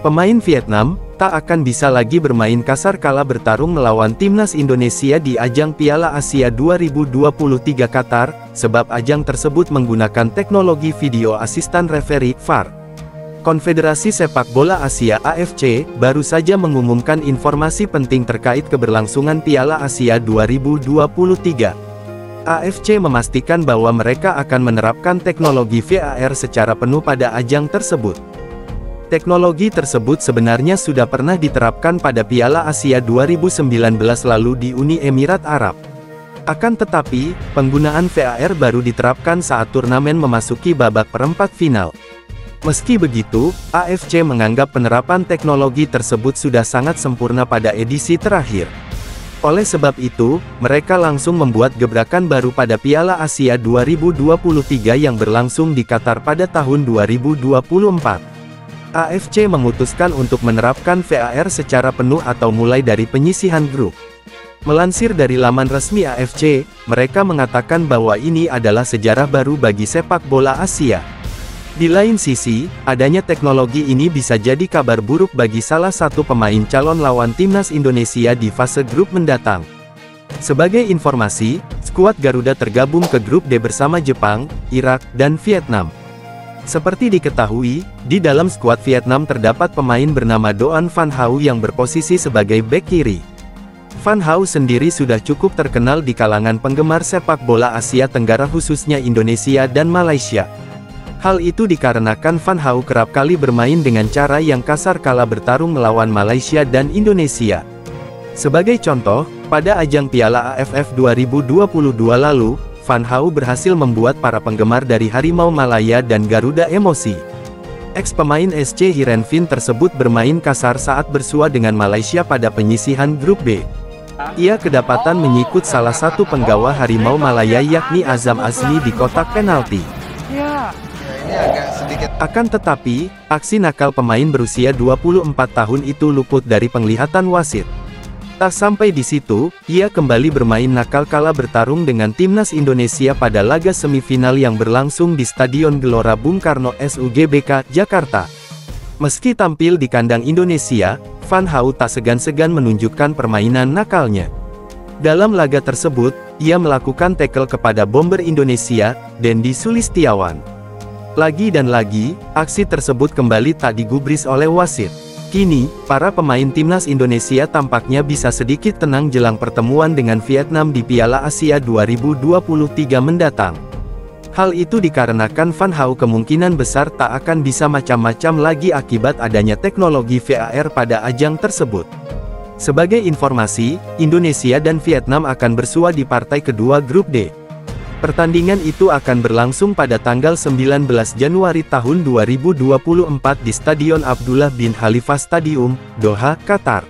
Pemain Vietnam tak akan bisa lagi bermain kasar kala bertarung melawan timnas Indonesia di ajang Piala Asia 2023 Qatar, sebab ajang tersebut menggunakan teknologi video asistan referee (VAR). Konfederasi Sepak Bola Asia (AFC) baru saja mengumumkan informasi penting terkait keberlangsungan Piala Asia 2023. AFC memastikan bahwa mereka akan menerapkan teknologi VAR secara penuh pada ajang tersebut. Teknologi tersebut sebenarnya sudah pernah diterapkan pada Piala Asia 2019 lalu di Uni Emirat Arab. Akan tetapi, penggunaan VAR baru diterapkan saat turnamen memasuki babak perempat final. Meski begitu, AFC menganggap penerapan teknologi tersebut sudah sangat sempurna pada edisi terakhir. Oleh sebab itu, mereka langsung membuat gebrakan baru pada Piala Asia 2023 yang berlangsung di Qatar pada tahun 2024. AFC memutuskan untuk menerapkan VAR secara penuh atau mulai dari penyisihan grup. Melansir dari laman resmi AFC, mereka mengatakan bahwa ini adalah sejarah baru bagi sepak bola Asia. Di lain sisi, adanya teknologi ini bisa jadi kabar buruk bagi salah satu pemain calon lawan timnas Indonesia di fase grup mendatang. Sebagai informasi, skuad Garuda tergabung ke grup D bersama Jepang, Irak, dan Vietnam. Seperti diketahui, di dalam skuad Vietnam terdapat pemain bernama Doan Van Hau yang berposisi sebagai bek kiri. Van Hau sendiri sudah cukup terkenal di kalangan penggemar sepak bola Asia Tenggara khususnya Indonesia dan Malaysia. Hal itu dikarenakan Van Hau kerap kali bermain dengan cara yang kasar kala bertarung melawan Malaysia dan Indonesia. Sebagai contoh, pada ajang Piala AFF 2022 lalu, Van Hau berhasil membuat para penggemar dari Harimau Malaya dan Garuda emosi. Ex-pemain SC Heerenveen tersebut bermain kasar saat bersua dengan Malaysia pada penyisihan grup B. Ia kedapatan menyikut salah satu penggawa Harimau Malaya yakni Azam Azmi di kotak penalti. Akan tetapi, aksi nakal pemain berusia 24 tahun itu luput dari penglihatan wasit. Tak sampai di situ, ia kembali bermain nakal kala bertarung dengan timnas Indonesia pada laga semifinal yang berlangsung di Stadion Gelora Bung Karno SUGBK, Jakarta. Meski tampil di kandang Indonesia, Van Hau tak segan-segan menunjukkan permainan nakalnya. Dalam laga tersebut, ia melakukan tackle kepada bomber Indonesia, Dendi Sulistiawan. Lagi dan lagi, aksi tersebut kembali tak digubris oleh wasit. Kini, para pemain timnas Indonesia tampaknya bisa sedikit tenang jelang pertemuan dengan Vietnam di Piala Asia 2023 mendatang. Hal itu dikarenakan Van Hau kemungkinan besar tak akan bisa macam-macam lagi akibat adanya teknologi VAR pada ajang tersebut. Sebagai informasi, Indonesia dan Vietnam akan bersua di partai kedua grup D. Pertandingan itu akan berlangsung pada tanggal 19 Januari tahun 2024 di Stadion Abdullah bin Khalifa Stadium, Doha, Qatar.